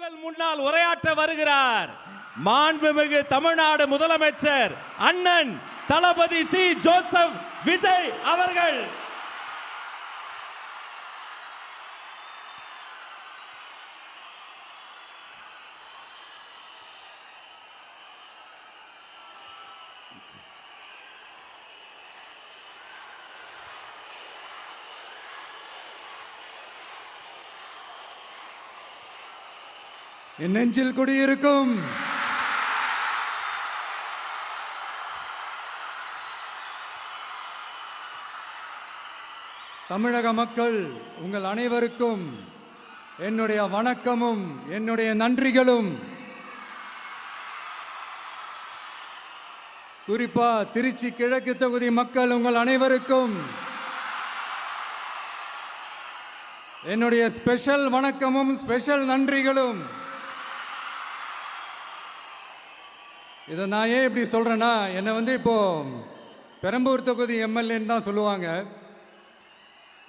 உங்கள் முன்னால் உரையாற்ற வருகிறார் மாண்புமிகு தமிழ்நாடு முதலமைச்சர் அண்ணன் தளபதி சி ஜோசப் விஜய் அவர்கள். என் நெஞ்சில் குடியிருக்கும் தமிழக மக்கள் உங்கள் அனைவருக்கும் என்னுடைய வணக்கமும் என்னுடைய நன்றிகளும். குறிப்பா திருச்சி கிழக்கு தொகுதி மக்கள் உங்கள் அனைவருக்கும் என்னுடைய ஸ்பெஷல் வணக்கமும் ஸ்பெஷல் நன்றிகளும். இதை நான் ஏன் இப்படி சொல்கிறேன்னா, என்னை இப்போ பெரம்பூர் தொகுதி எம்எல்ஏன்னு தான் சொல்லுவாங்க.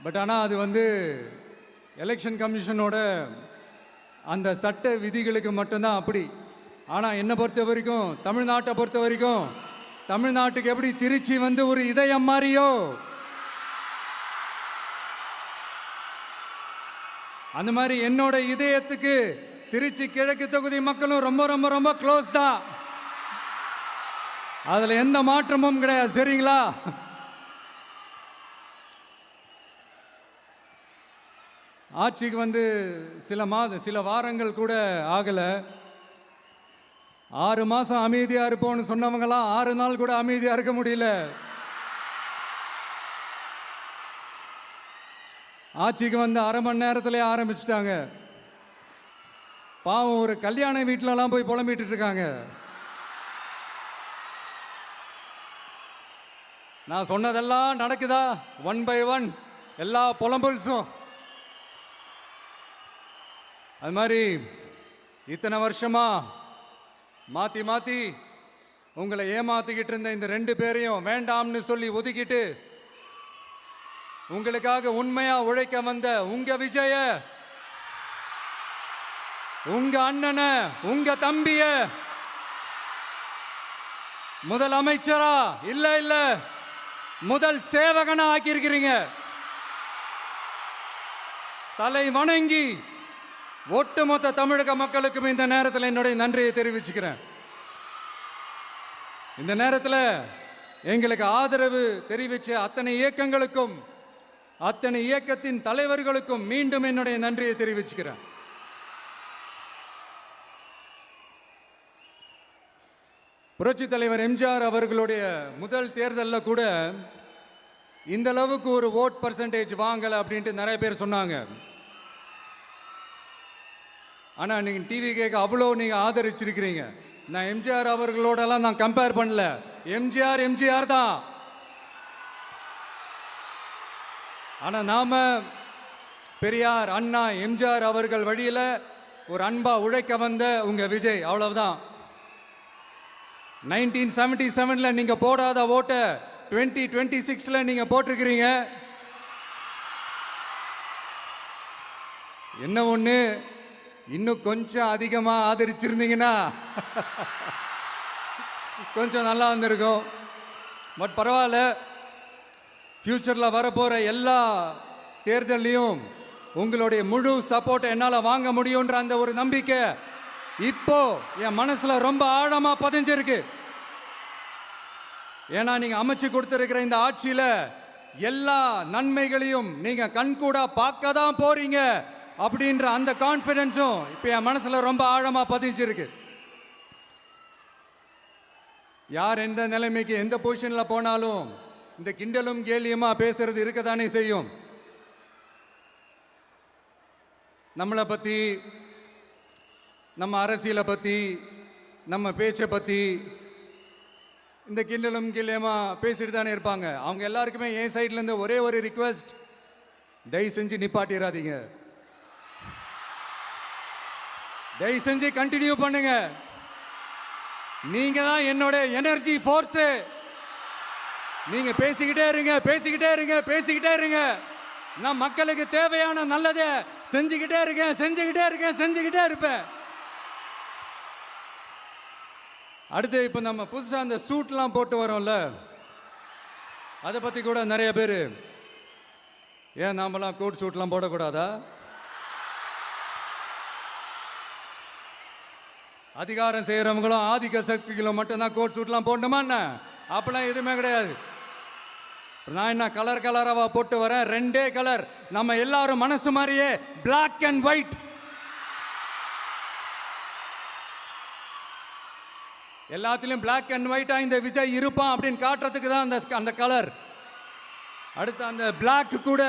பட் ஆனால் அது எலெக்ஷன் கமிஷனோட அந்த சட்ட விதிகளுக்கு மட்டும்தான் அப்படி. ஆனால் என்னை பொறுத்த வரைக்கும், தமிழ்நாட்டை பொறுத்த வரைக்கும், தமிழ்நாட்டுக்கு எப்படி திருச்சி ஒரு இதயம் மாதிரியோ, அந்த மாதிரி என்னோட இதயத்துக்கு திருச்சி கிழக்கு தொகுதி மக்களும் ரொம்ப ரொம்ப ரொம்ப க்ளோஸ் தான். அதுல எந்த மாற்றமும் கிடையாது. சரிங்களா? ஆட்சிக்கு சில வாரங்கள் கூட ஆகல. 6 மாசம் அமைதியா இருப்போம்னு சொன்னவங்களாம் 6 நாள் கூட அமைதியா இருக்க முடியல. ஆட்சிக்கு அரை மணி நேரத்திலே ஆரம்பிச்சிட்டாங்க. பாவம், ஒரு கல்யாண வீட்டிலலாம் போய் புலம்பிட்டு இருக்காங்க. நான் சொன்னதெல்லாம் நடக்குதா? 1 by 1 எல்லா புலம்பல்ஸும். அது மாதிரி இத்தனை வருஷமா மாத்தி மாத்தி உங்களை ஏமாத்திக்கிட்டு இருந்த இந்த 2 பேரையும் வேண்டாம்னு சொல்லி ஒதுக்கிட்டு உங்களுக்காக உண்மையா உழைக்க வந்த உங்க விஜய, உங்க அண்ணனை, உங்க தம்பிய முதல் அமைச்சரா இல்ல முதல் சேவகனா ஆக்கியிருக்கிறீங்க. தலை வணங்கி ஒட்டுமொத்த தமிழக மக்களுக்கும் இந்த நேரத்தில் என்னுடைய நன்றியை தெரிவிச்சுக்கிறேன். இந்த நேரத்தில் எங்களுக்கு ஆதரவு தெரிவிச்ச அத்தனை இயக்கங்களுக்கும், அத்தனை இயக்கத்தின் தலைவர்களுக்கும் மீண்டும் என்னுடைய நன்றியை தெரிவிச்சுக்கிறேன். புரட்சி தலைவர் எம்ஜிஆர் அவர்களுடைய முதல் தேர்தலில் கூட இந்த அளவுக்கு ஒரு ஓட் பர்சன்டேஜ் வாங்கலை அப்படின்ட்டு நிறைய பேர் சொன்னாங்க. ஆனால் நீங்கள் டிவி கேட்க அவ்வளோ நீங்கள் ஆதரிச்சிருக்கிறீங்க. நான் எம்ஜிஆர் அவர்களோடலாம் நான் கம்பேர் பண்ணல. எம்ஜிஆர் தான். ஆனால் நாம பெரியார், அண்ணா, எம்ஜிஆர் அவர்கள் வழியில் ஒரு அன்பா உழைக்க வந்த உங்க விஜய், அவ்வளவுதான். 1977 நீங்க போடாத ஓட்டை 2026 நீங்க போட்டிருக்கிறீங்க. என்ன ஒண்ணு, இன்னும் கொஞ்சம் அதிகமா ஆதரிச்சிருந்தீங்கன்னா கொஞ்சம் நல்லா இருந்திருக்கும். பட் பரவாயில்ல, ஃபியூச்சர்ல வரப்போற எல்லா தேர்தலையும் உங்களுடைய முழு சப்போர்ட்டை என்னால் வாங்க முடியுன்ற அந்த ஒரு நம்பிக்கை இப்போ என் மனசுல ரொம்ப ஆழமா பதிஞ்சிருக்கு. ஏன்னா நீங்க அமைச்சு கொடுத்திருக்கிற இந்த ஆட்சியில எல்லா நன்மைகளையும் நீங்க கண்கூடா பார்க்க தான் போறீங்க அப்படின்ற அந்த கான்ஃபிடன்ஸும் இப்போ என் மனசுல ரொம்ப ஆழமா பதிஞ்சிருக்கு. யார் எந்த நிலைமைக்கு எந்த பொசிஷன்ல போனாலும் இந்த கிண்டலும் கேலியுமா பேசுறது இருக்கதானே செய்யும். நம்மளை பத்தி, நம்ம அரசியலை பற்றி, நம்ம பேச்சை பற்றி இந்த கிண்டலும் கிள்ளையமா பேசிட்டு தானே இருப்பாங்க. அவங்க எல்லாருக்குமே என் சைட்லேருந்து ஒரே ஒரு ரிக்வெஸ்ட், தயவு செஞ்சு நிப்பாட்டிடாதீங்க. தயவு செஞ்சு கண்டினியூ பண்ணுங்க. நீங்க தான் என்னோட எனர்ஜி ஃபோர்ஸு. நீங்க பேசிக்கிட்டே இருங்க, பேசிக்கிட்டே இருங்க, பேசிக்கிட்டே இருங்க. நான் மக்களுக்கு தேவையான நல்லதை செஞ்சுக்கிட்டே இருக்கேன், செஞ்சுக்கிட்டே இருக்கேன், செஞ்சுக்கிட்டே இருப்பேன். அடுத்து இப்போ நம்ம புதுசாக அந்த சூட்லாம் போட்டு வரோம்ல, அதை பற்றி கூட நிறைய பேர், ஏன் நாமெல்லாம் கோட் சூட்லாம் போடக்கூடாதா? அதிகாரம் செய்கிறவங்களும் ஆதிக்க சக்திகளும் மட்டும்தான் கோட் சூட்லாம் போடணுமா என்ன? அப்பெல்லாம் எதுவுமே கிடையாது. நான் என்ன கலர் கலராவா போட்டு வரேன்? ரெண்டே கலர், நம்ம எல்லாரும் மனசு மாதிரியே பிளாக் அண்ட் ஒயிட். எல்லாத்திலும் பிளாக் அண்ட் ஒயிட்டா இந்த விஜய் இருப்பான் அப்படின்னு காட்டுறதுக்கு தான் அந்த கலர். அடுத்து அந்த பிளாக் கூட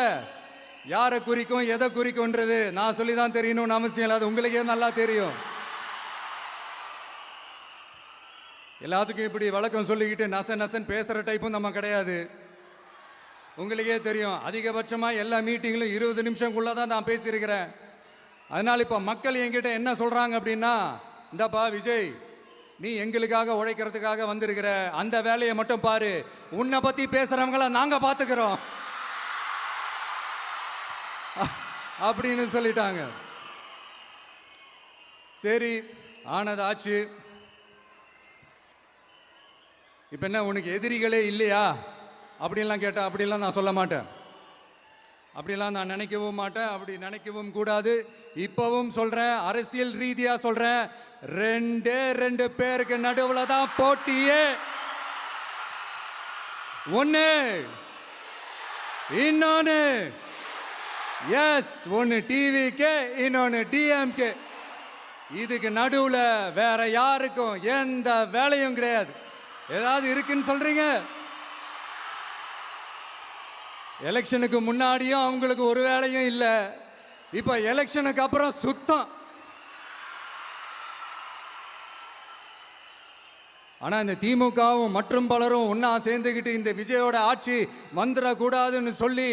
யாரை குறிக்கும் எதை குறிக்கும்ன்றது நான் சொல்லி தான் தெரியணும்னு அவசியம் இல்லை, அது உங்களுக்கே நல்லா தெரியும். எல்லாத்துக்கும் இப்படி வழக்கம் சொல்லிக்கிட்டு நசன் பேசுகிற டைப்பும் நம்ம கிடையாது. உங்களுக்கே தெரியும், அதிகபட்சமாக எல்லா மீட்டிங்கிலும் 20 நிமிஷம்குள்ளே தான் நான் பேசியிருக்கிறேன். அதனால் இப்போ மக்கள் என்கிட்ட என்ன சொல்கிறாங்க அப்படின்னா, இந்தாப்பா விஜய், நீ எங்களுக்காக உழைக்கிறதுக்காக வந்திருக்கிற, அந்த வேலையை மட்டும் பாரு, உன்னை பற்றி பேசுகிறவங்கள நாங்கள் பார்த்துக்கிறோம் அப்படின்னு சொல்லிட்டாங்க. சரி, ஆனது ஆச்சு. இப்போ என்ன, உனக்கு எதிரிகளே இல்லையா அப்படின்லாம் கேட்டால் அப்படிலாம் நான் சொல்ல மாட்டேன். அப்படிலாம் நான் நினைக்கவும் மாட்டேன், அப்படி நினைக்கவும் கூடாது. இப்பவும் சொல்கிறேன், அரசியல் ரீதியாக சொல்கிறேன், 2 பேருக்கு நடுவில் தான் போட்டியே. ஒன்று, இன்னொன்று எஸ், ஒன்று டிவிக்கு, இன்னொன்று டிஎம்கே. இதுக்கு நடுவில் வேற யாருக்கும் எந்த வேலையும் கிடையாது. ஏதாவது இருக்குன்னு சொல்றீங்க? எலெக்ஷனுக்கு முன்னாடியும் அவங்களுக்கு ஒரு வேலையும் இல்லை, இப்போ எலெக்ஷனுக்கு அப்புறம் சுத்தம். ஆனால் இந்த திமுகவும் மற்றும் பலரும் ஒன்றா சேர்ந்துக்கிட்டு இந்த விஜயோட ஆட்சி வந்துடக்கூடாதுன்னு சொல்லி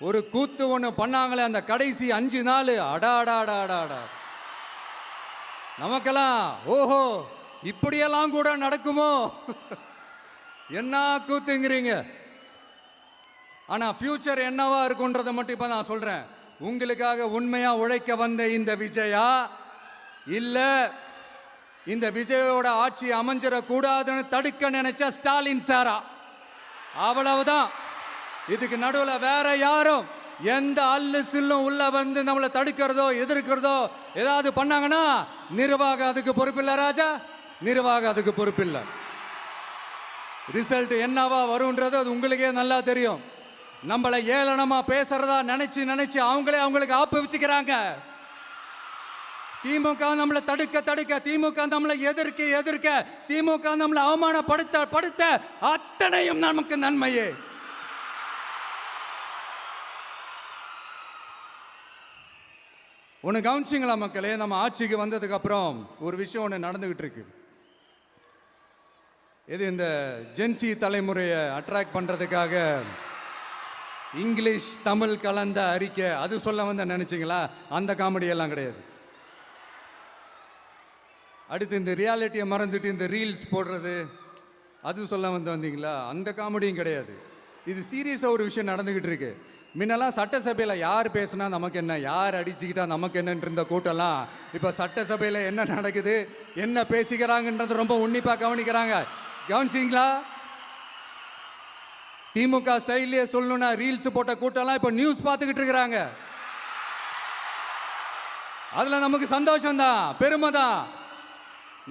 ஒரு கூத்து ஒன்று பண்ணாங்களே, அந்த கடைசி 5 நாள், அடாடாடாடாடா, நமக்கெல்லாம் ஓஹோ இப்படியெல்லாம் கூட நடக்குமோ என்ன கூத்துங்கிறீங்க. ஆனால் ஃபியூச்சர் என்னவா இருக்குன்றதை மட்டும் இப்போ நான் சொல்கிறேன். உங்களுக்காக உண்மையாக உழைக்க வந்த இந்த விஜயா, இல்லை இந்த விஜயோட ஆட்சி அமைஞ்சிடக்கூடாதுன்னு தடுக்க நினைச்ச ஸ்டாலின் சாரா, அவ்வளவுதான். இதுக்கு நடுவில் வேற யாரும் எந்த அல்லு சில்லும் உள்ள வந்து நம்மளை தடுக்கிறதோ எதிர்க்கிறதோ ஏதாவது பண்ணாங்கன்னா நிர்வாகம் அதுக்கு பொறுப்பில்லை ராஜா, நிர்வாகம் அதுக்கு பொறுப்பில்லை. ரிசல்ட் என்னவா வரும்ன்றது அது உங்களுக்கே நல்லா தெரியும். நம்மளை ஏளனமா பேசுறதா நினைச்சு அவங்களுக்கு ஆப்பு வச்சுக்கிறாங்க. திமுக நம்மளை தடுக்க, திமுக நம்மளை எதிர்க்க, திமுக நம்மளை அவமானப்படுத்த அத்தனையும் நமக்கு நன்மையே. ஒன்று கவனிச்சிங்களா மக்களே, நம்ம ஆட்சிக்கு வந்ததுக்கு அப்புறம் ஒரு விஷயம் ஒன்று நடந்துகிட்டு இருக்கு. இது இந்த ஜென்சி தலைமுறையை அட்ராக்ட் பண்றதுக்காக இங்கிலீஷ் தமிழ் கலந்த அறிக்கை, அது சொல்ல வந்த நினைச்சிங்களா? அந்த காமெடி எல்லாம் கிடையாது. அடுத்து இந்த ரியாலிட்டியை மறந்துட்டு இந்த ரீல்ஸ் போடுறது, அது சொல்ல வந்தீங்களா? அந்த காமெடியும் கிடையாது. இது சீரியஸாக ஒரு விஷயம் நடந்துகிட்டு இருக்கு. முன்னெல்லாம் சட்டசபையில் யார் பேசுனா நமக்கு என்ன, யார் அடிச்சுக்கிட்டா நமக்கு என்னன்னு இருந்த கூட்டம்லாம் இப்போ சட்டசபையில் என்ன நடக்குது, என்ன பேசிக்கிறாங்கன்றது ரொம்ப உன்னிப்பாக கவனிக்கிறாங்க. கவனிச்சிங்களா? திமுக ஸ்டைல்லே சொல்லணும்னா ரீல்ஸ் போட்ட கூட்டம்லாம் இப்போ நியூஸ் பார்த்துக்கிட்டு இருக்கிறாங்க. அதில் நமக்கு சந்தோஷம் தான், பெருமை தான்.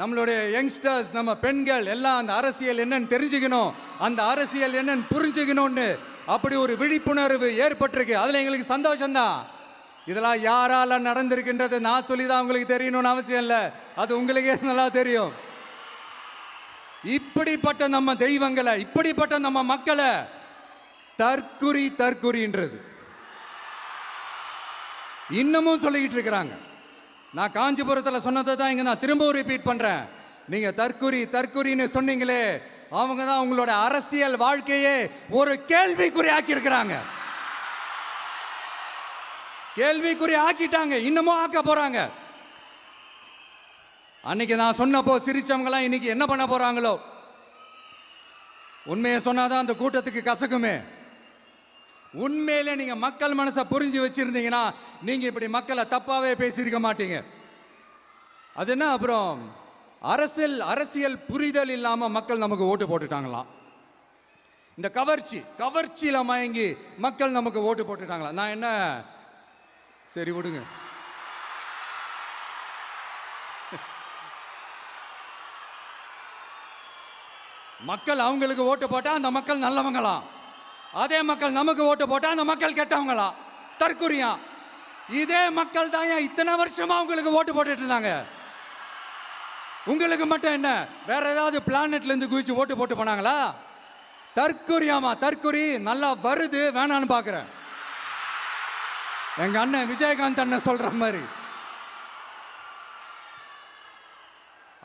நம்மளுடைய யங்ஸ்டர்ஸ், நம்ம பெண்கள் எல்லாம் அந்த அரசியல் என்னன்னு தெரிஞ்சுக்கணும், அந்த அரசியல் என்னன்னு புரிஞ்சுக்கணும்னு அப்படி ஒரு விழிப்புணர்வு ஏற்பட்டிருக்கு. அதில் எங்களுக்கு சந்தோஷம்தான். இதெல்லாம் யாரால நடந்திருக்கின்றது நான் சொல்லி தான் உங்களுக்கு தெரியணும்னு அவசியம் இல்லை, அது உங்களுக்கே நல்லா தெரியும். இப்படிப்பட்ட நம்ம தெய்வங்களை, இப்படிப்பட்ட நம்ம மக்களை தற்குறின்றது இன்னமும் சொல்லிக்கிட்டு இருக்கிறாங்க. நான் காஞ்சிபுரத்தில் சொன்னதை தான் இங்கே நான் திரும்பவும் ரிப்பீட் பண்ணுறேன். நீங்கள் தற்குறின்னு சொன்னீங்களே, அவங்க தான் உங்களோட அரசியல் வாழ்க்கையே ஒரு கேள்விக்குறி ஆக்கி இருக்கிறாங்க. கேள்விக்குறி ஆக்கிட்டாங்க, இன்னமும் ஆக்க போறாங்க. அன்னைக்கு நான் சொன்னப்போ சிரிச்சவங்களாம் இன்னைக்கு என்ன பண்ண போறாங்களோ. உண்மையை சொன்னாதான் அந்த கூட்டத்துக்கு கசக்குமே. உண்மையிலே நீங்க மக்கள் மனசை புரிஞ்சு வச்சிருந்தீங்கன்னா நீங்க இப்படி மக்களை தப்பாவே பேசியிருக்க மாட்டீங்க. அது என்ன, அப்புறம் அரசியல் புரிதல் இல்லாம மக்கள் நமக்கு ஓட்டு போட்டுட்டாங்களாம். இந்த கவர்ச்சியில மயங்கி மக்கள் நமக்கு ஓட்டு போட்டுட்டாங்களா? நான் என்ன, சரி விடுங்க. மக்கள் அவங்களுக்கு ஓட்டு போட்டா அந்த மக்கள் நல்லவங்களாம், அதே மக்கள் நமக்கு ஓட்டு போட்டா அந்த மக்கள் கெட்டவங்களா? தற்குறியா? இதே மக்கள் தான் இத்தனை வருஷமா உங்களுக்கு ஓட்டு போட்டுட்டு இருந்தாங்க. உங்களுக்கு மட்டும் என்ன, வேற ஏதாவது பிளானட்ல இருந்து குதிச்சு ஓட்டு போட்டு போனாங்களா? தற்குறியாமா? தற்குறி நல்லா வருது, வேணான்னு பாக்குறேன். எங்க அண்ணன் விஜயகாந்த் அண்ணன் சொல்ற மாதிரி,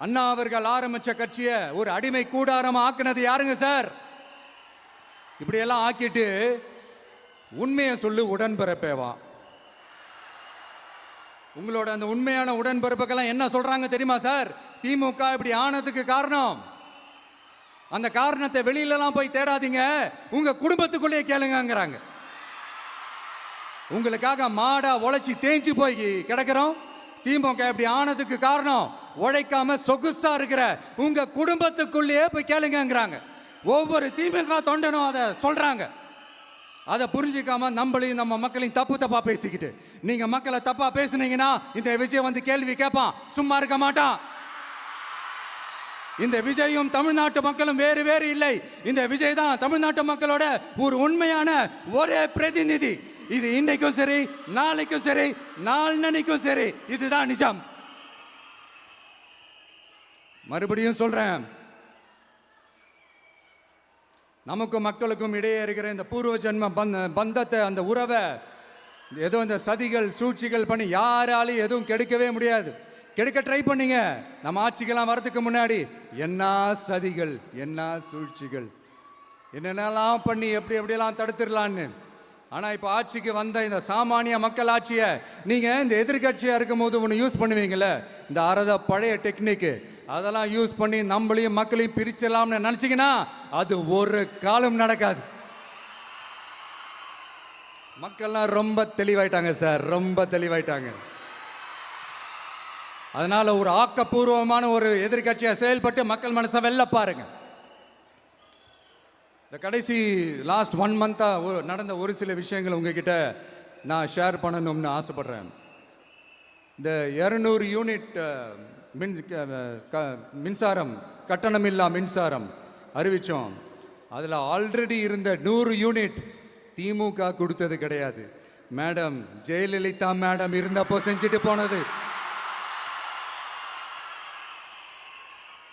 அண்ணா அவர்கள் ஆரம்பிச்ச கட்சியை ஒரு அடிமை கூடாரமா ஆக்குனது யாருங்க சார்? இப்படியெல்லாம் ஆக்கிட்டு உண்மையை சொல்லு உடன்பிறப்பேவா. உங்களோட அந்த உண்மையான உடன்பிறப்புக்கெல்லாம் என்ன சொல்றாங்க தெரியுமா சார்? திமுக இப்படி ஆனதுக்கு காரணம், அந்த காரணத்தை வெளியிலலாம் போய் தேடாதீங்க, உங்க குடும்பத்துக்குள்ளேயே கேளுங்கங்கிறாங்க. உங்களுக்காக மாடா உழைச்சி தேஞ்சு போய் கிடக்கிறோம். திமுக இப்படி ஆனதுக்கு காரணம் உழைக்காம சொகுசா இருக்கிற உங்க குடும்பத்துக்குள்ளேயே போய் கேளுங்கங்கிறாங்க. ஒவ்வொரு திமுக தொண்டனும் அதை சொல்றாங்க. அதை புரிஞ்சிக்காம நம்மளையும் நம்ம மக்களையும் தப்பா பேசிக்கிட்டு, நீங்க மக்களை தப்பா பேசுனீங்கன்னா இந்த விஜய் வந்து கேள்வி கேட்பான், சும்மா இருக்க மாட்டான். இந்த விஜயும் தமிழ்நாட்டு மக்களும் வேறு வேறு இல்லை. இந்த விஜய் தான் தமிழ்நாட்டு மக்களோட ஒரு உண்மையான ஒரே பிரதிநிதி. இது இன்னைக்கும் சரி, நாளைக்கும் சரி, நாளன்னைக்கும் சரி, இதுதான் நிஜம். மறுபடியும் சொல்றேன், நமக்கும் மக்களுக்கும் இடையே இருக்கிற இந்த பூர்வ ஜென்ம பந்தத்தை, அந்த உறவை ஏதோ இந்த சதிகள் சூழ்ச்சிகள் பண்ணி யாராலையும் எதுவும் கெடுக்கவே முடியாது. கெடுக்க ட்ரை பண்ணீங்க நம்ம ஆட்சிக்கெல்லாம் வரதுக்கு முன்னாடி. என்ன சதிகள், என்ன சூழ்ச்சிகள், என்னென்னலாம் பண்ணி எப்படியெல்லாம் தடுத்துடலான்னு. ஆனால் இப்போ ஆட்சிக்கு வந்த இந்த சாமானிய மக்கள் ஆட்சியை நீங்கள் இந்த எதிர்கட்சியாக இருக்கும் போது ஒன்று யூஸ் பண்ணுவீங்கள்ல, இந்த பழைய டெக்னிக்கு, அதெல்லாம் யூஸ் பண்ணி நம்மளையும் மக்களையும் பிரிச்சலாம்னு நினச்சிங்கன்னா அது ஒரு காலம் நடக்காது. மக்கள்லாம் ரொம்ப தெளிவாயிட்டாங்க சார், ரொம்ப தெளிவாயிட்டாங்க. அதனால ஒரு ஆக்கப்பூர்வமான ஒரு எதிர்கட்சியாக செயல்பட்டு மக்கள் மனசை வெல்ல பாருங்க. இந்த கடைசி லாஸ்ட் 1 மந்த்தா நடந்த ஒரு சில விஷயங்கள் உங்ககிட்ட நான் ஷேர் பண்ணணும்னு ஆசைப்படுறேன். இந்த 200 யூனிட் மின்சாரம், கட்டணமில்லா மின்சாரம் அறிவிச்சோம். அதில் ஆல்ரெடி இருந்த 100 யூனிட் திமுக கொடுத்தது கிடையாது. மேடம் ஜெயலலிதா மேடம் இருந்தப்போ செஞ்சுட்டு போனது.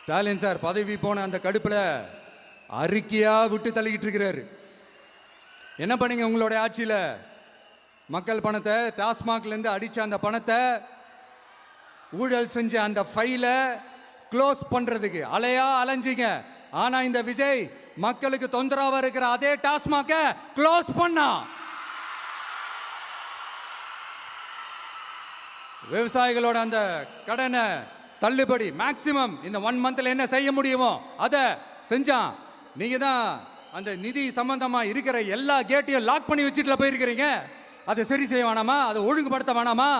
ஸ்டாலின் சார் பதவி போன அந்த கடுப்பில் அறிக்கையா விட்டு தள்ளிக்கிட்டு இருக்கிறாரு. என்ன பண்ணீங்க உங்களுடைய ஆட்சியில்? மக்கள் பணத்தை, டாஸ்மாக்ல இருந்து அடிச்ச அந்த பணத்தை, ஊழல் செஞ்ச அந்த ஃபைலை க்ளோஸ் பண்றதுக்கு அலையா அலைஞ்சிங்க. ஆனா இந்த விஜய் மக்களுக்கு தொந்தரவா இருக்கிற அதே டாஸ்மாக க்ளோஸ் பண்ணா. விவசாயிகளோட அந்த கடனை தள்ளுபடி மேக்சிமம் இந்த 1 மந்த்ல என்ன செய்ய முடியுமோ அதை செஞ்சான். நீங்க தான் அந்த நிதி சம்பந்தமா இருக்கிற எல்லா கேட்டையும் லாக் பண்ணி வச்சுட்டு போயிருக்கிறீங்க. அதை சரி செய்ய வேணாமா? அதை ஒழுங்குபடுத்த வேணாமா?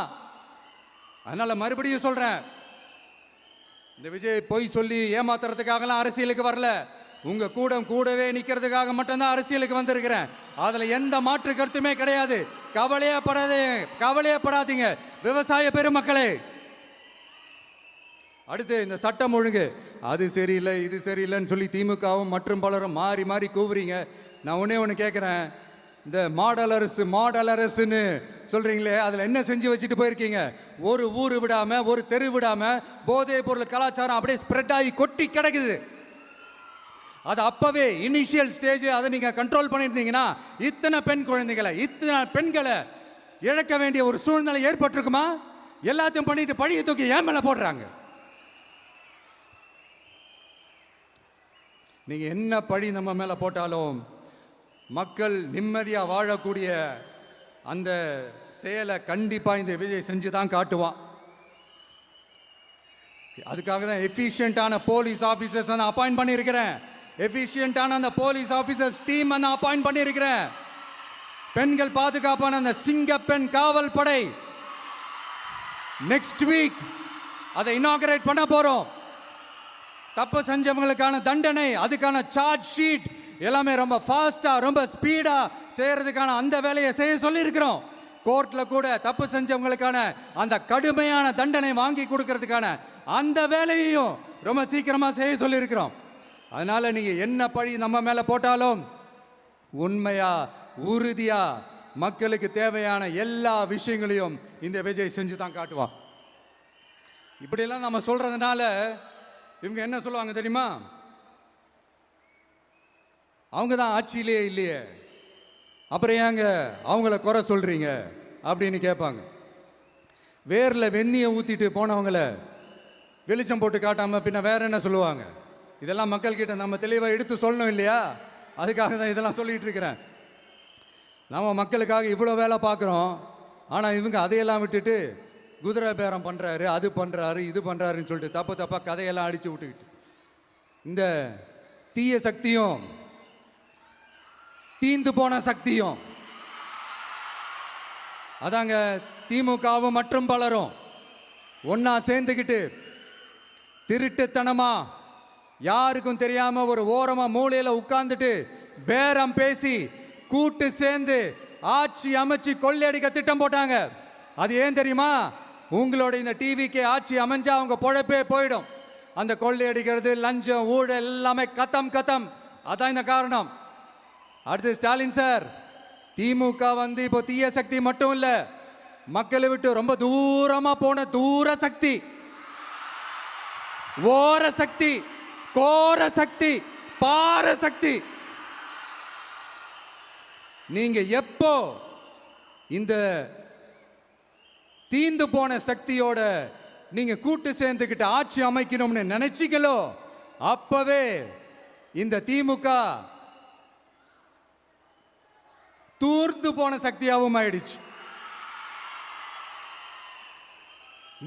அதனால மறுபடியும் சொல்றேன், இந்த விஜய் பொய் சொல்லி ஏமாத்துறதுக்காகலாம் அரசியலுக்கு வரல. உங்க கூடவே நிக்கிறதுக்காக மட்டும்தான் அரசியலுக்கு வந்திருக்கிறேன். அதுல எந்த மாற்று கருத்துமே கிடையாது. கவலையப்படாதீங்க விவசாய பெருமக்களே. அடுத்து இந்த சட்டம் ஒழுங்கு, அது சரியில்லை இது சரியில்லைன்னு சொல்லி திமுகவும் மற்றும் பலரும் மாறி மாறி கூவுறீங்க. நான் ஒன்று கேட்குறேன், இந்த மாடல் அரசுன்னு சொல்றீங்களே, அதில் என்ன செஞ்சு வச்சுட்டு போயிருக்கீங்க? ஒரு ஊர் விடாம, ஒரு தெரு விடாம போதைப் பொருள் கலாச்சாரம் அப்படியே ஸ்ப்ரெட் ஆகி கொட்டி கிடக்குது. அது அப்பவே இனிஷியல் ஸ்டேஜ் அதை நீங்க கண்ட்ரோல் பண்ணியிருந்தீங்கன்னா இத்தனை பெண்களை இழக்க வேண்டிய ஒரு சூழ்நிலை ஏற்பட்டிருக்குமா? எல்லாத்தையும் பண்ணிட்டு பழியை தூக்கி ஏன் மேல போடுறாங்க. நீங்க என்ன பழி நம்ம மேல போட்டாலும் மக்கள் நிம்மதியா வாழக்கூடிய அந்த செயலை கண்டிப்பா இந்த விஜய் செஞ்சு தான் காட்டுவான். அதுக்காக தான் எஃபிஷியன்டான போலீஸ் ஆஃபீஸர்ஸ் நான் அப்பாயிண்ட் பண்ணியிருக்கிறேன். எஃபிஷியன்டான அந்த போலீஸ் ஆஃபீஸர்ஸ் டீம் நான் அப்பாயிண்ட் பண்ணியிருக்கிறேன். பெண்கள் பாதுகாப்பான அந்த சிங்கப்பெண் காவல் படை நெக்ஸ்ட் வீக் அதை இனாகரேட் பண்ண போறோம். தப்பு செஞ்சவங்களுக்கான தண்டனை, அதுக்கான சார்ஜ் ஷீட் எல்லாமே ரொம்ப ஃபாஸ்டா ரொம்ப ஸ்பீடா செய்யறதுக்கான அந்த வேலையை செய்ய சொல்லியிருக்கிறோம். கோர்ட்ல கூட தப்பு செஞ்சவங்களுக்கான அந்த கடுமையான தண்டனை வாங்கி கொடுக்கறதுக்கான அந்த வேலையையும் ரொம்ப சீக்கிரமா செய்ய சொல்லியிருக்கிறோம். அதனால நீங்க என்ன பழி நம்ம மேல போட்டாலும் உண்மையா உறுதியா மக்களுக்கு தேவையான எல்லா விஷயங்களையும் இந்த விஜய் செஞ்சு தான் காட்டுவான். இப்படியெல்லாம் நம்ம சொல்றதுனால இவங்க என்ன சொல்லுவாங்க தெரியுமா? அவங்க தான் ஆட்சியிலே இல்லையே, அப்புறம் ஏங்க அவங்கள குறை சொல்றீங்க அப்படின்னு கேட்பாங்க. வேரில் வெந்நியை ஊற்றிட்டு போனவங்கள வெளிச்சம் போட்டு காட்டாமல் பின்ன வேற என்ன சொல்லுவாங்க? இதெல்லாம் மக்கள்கிட்ட நம்ம தெளிவாக எடுத்து சொல்லணும் இல்லையா? அதுக்காக தான் இதெல்லாம் சொல்லிட்டு இருக்கிறேன். நம்ம மக்களுக்காக இவ்வளோ வேலை பார்க்குறோம், ஆனால் இவங்க அதையெல்லாம் விட்டுட்டு குதிரை பேரம் பண்ணுறாரு, அது பண்ணுறாரு, இது பண்ணுறாருன்னு சொல்லிட்டு தப்பாக கதையெல்லாம் அடித்து விட்டுக்கிட்டு இந்த தீய சக்தியும் தீந்து போன சக்தியும் அதாங்க திமுகவும் மற்றும் பலரும் ஒன்னா சேர்ந்துக்கிட்டு திருட்டுத்தனமா யாருக்கும் தெரியாம ஒரு ஓரமா மூலையில உட்கார்ந்துட்டு பேரம் பேசி கூட்டு சேர்ந்து ஆட்சி அமைச்சு கொள்ளையடிக்க திட்டம் போட்டாங்க. அது ஏன் தெரியுமா? உங்களோட இந்த டிவிக்கு ஆட்சி அமைஞ்சா அவங்க பொழப்பே போயிடும். அந்த கொள்ளையடிக்கிறது, லஞ்சம், ஊழல் எல்லாமே கத்தம் கத்தம். அதான் இந்த காரணம். அடுத்து ஸ்டாலின் சார், திமுக வந்து இப்போ தீய சக்தி மட்டும் இல்ல, மக்களை விட்டு ரொம்ப தூரமா போன தூர சக்தி, ஓர சக்தி, கோர சக்தி, பார சக்தி. நீங்க எப்போ இந்த தீந்து போன சக்தியோட நீங்க கூட்டு சேர்ந்துக்கிட்டு ஆட்சி அமைக்கணும்னு நினைச்சீங்களோ அப்பவே இந்த திமுக தூர்ந்து போன சக்தியாகவும் ஆயிடுச்சு.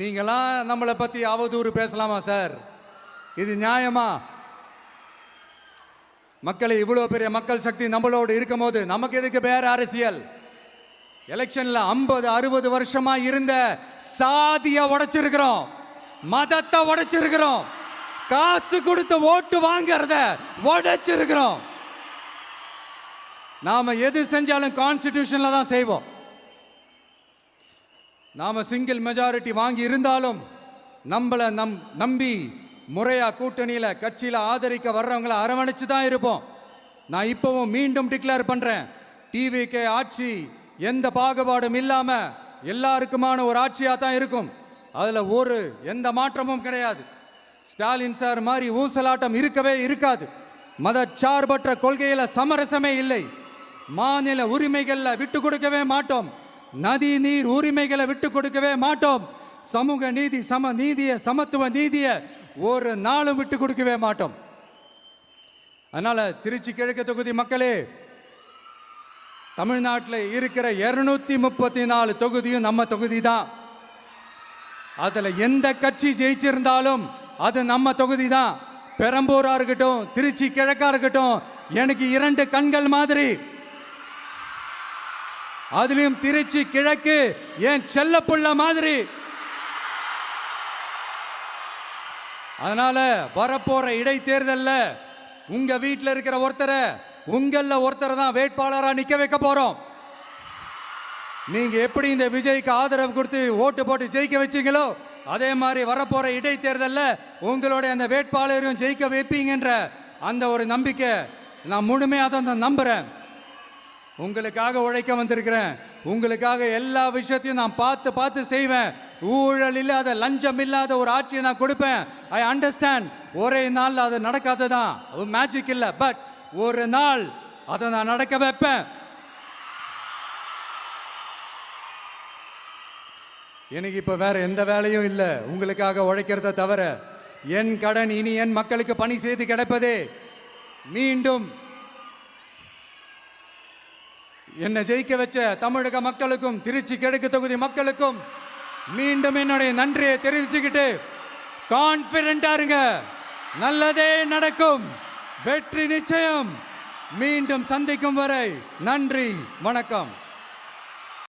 நீங்களாம் நம்மளை பத்தி அவதூறு பேசலாமா சார்? இது நியாயமா? மக்களை இவ்வளோ பெரிய மக்கள் சக்தி நம்மளோடு இருக்கும் போது நமக்கு எதுக்கு வேற அரசியல்? எலெக்ஷன்ல 50-60 வருஷமா இருந்த சாதிய உடைச்சிருக்கிறோம், மதத்தை உடைச்சிருக்கிறோம், காசு கொடுத்து ஓட்டு வாங்கறத உடைச்சிருக்கிறோம். நாம எது செஞ்சாலும் கான்ஸ்டிடியூஷன்ல தான் செய்வோம். நாம சிங்கிள் மெஜாரிட்டி வாங்கி இருந்தாலும் நம்மளை நம்பி முறையா கூட்டணியில கட்சியில ஆதரிக்க வர்றவங்களை அரவணைச்சு தான் இருப்போம். நான் இப்பவும் மீண்டும் டிக்ளேர் பண்றேன், டிவிகே ஆட்சி எந்த பாகுபாடும் இல்லாம எல்லாருக்குமான ஒரு ஆட்சியா தான் இருக்கும். அதுல எந்த மாற்றமும் கிடையாது. ஸ்டாலின் சார் மாதிரி ஊசலாட்டம் இருக்கவே இருக்காது. மதச்சார்பற்ற கொள்கையில சமரசமே இல்லை. மாநில உரிமைகள்ல விட்டு கொடுக்கவே மாட்டோம். நதி நீர் உரிமைகளை விட்டு கொடுக்கவே மாட்டோம். சமூக நீதி, சம நீதிய, சமத்துவ நீதிய ஒரு நாளும் விட்டு கொடுக்கவே மாட்டோம். அதனால திருச்சி கிழக்கு தொகுதி மக்களே, தமிழ்நாட்டில் இருக்கிற 234 தொகுதியும் நம்ம தொகுதி தான். அதுல எந்த கட்சி ஜெயிச்சிருந்தாலும் அது நம்ம தொகுதி தான். பெரம்பூரா இருக்கட்டும், திருச்சி கிழக்கா இருக்கட்டும், எனக்கு 2 கண்கள் மாதிரி. அதுலயும் திருச்சி கிழக்கு என் செல்ல புள்ள மாதிரி. அதனால வரப்போற இடைத்தேர்தல்ல உங்க வீட்டில் இருக்கிற ஒருத்தரை உங்கள ஒருத்தரை தான் வேட்பாளரா நிக்க வைக்க போறோம். நீங்க எப்படி இந்த விஜய்க்கு ஆதரவு கொடுத்து ஓட்டு போட்டு ஜெயிக்க வச்சீங்களோ அதே மாதிரி வரப்போற இடைத்தேர்தல்ல உங்களுடைய அந்த வேட்பாளரையும் ஜெயிக்க வைப்பீங்கன்ற அந்த ஒரு நம்பிக்கை நான் முழுமையாக தான் நம்புறேன். உங்களுக்காக உழைக்க வந்திருக்கிறேன். உங்களுக்காக எல்லா விஷயத்தையும் நான் பார்த்து செய்வேன். ஊழல் இல்லாத, லஞ்சம் இல்லாத ஒரு ஆட்சியை நான் கொடுப்பேன். I understand. ஒரே நாள் அது நடக்காததான், மேஜிக் இல்லை. பட் ஒரு நாள் அதை நான் நடக்க வைப்பேன். எனக்கு இப்ப வேற எந்த வேலையும் இல்லை உங்களுக்காக உழைக்கிறத தவிர. என் கடன் இனி என் மக்களுக்கு பணி செய்து கிடைப்பதே. மீண்டும் என்னை ஜெயிக்க வச்ச தமிழக மக்களுக்கும் திருச்சி கிழக்கு தொகுதி மக்களுக்கும் மீண்டும் என்னுடைய நன்றியை தெரிவிச்சுக்கிட்டு கான்பிடண்டா இருங்க, நல்லதே நடக்கும், வெற்றி நிச்சயம். மீண்டும் சந்திக்கும் வரை நன்றி, வணக்கம்.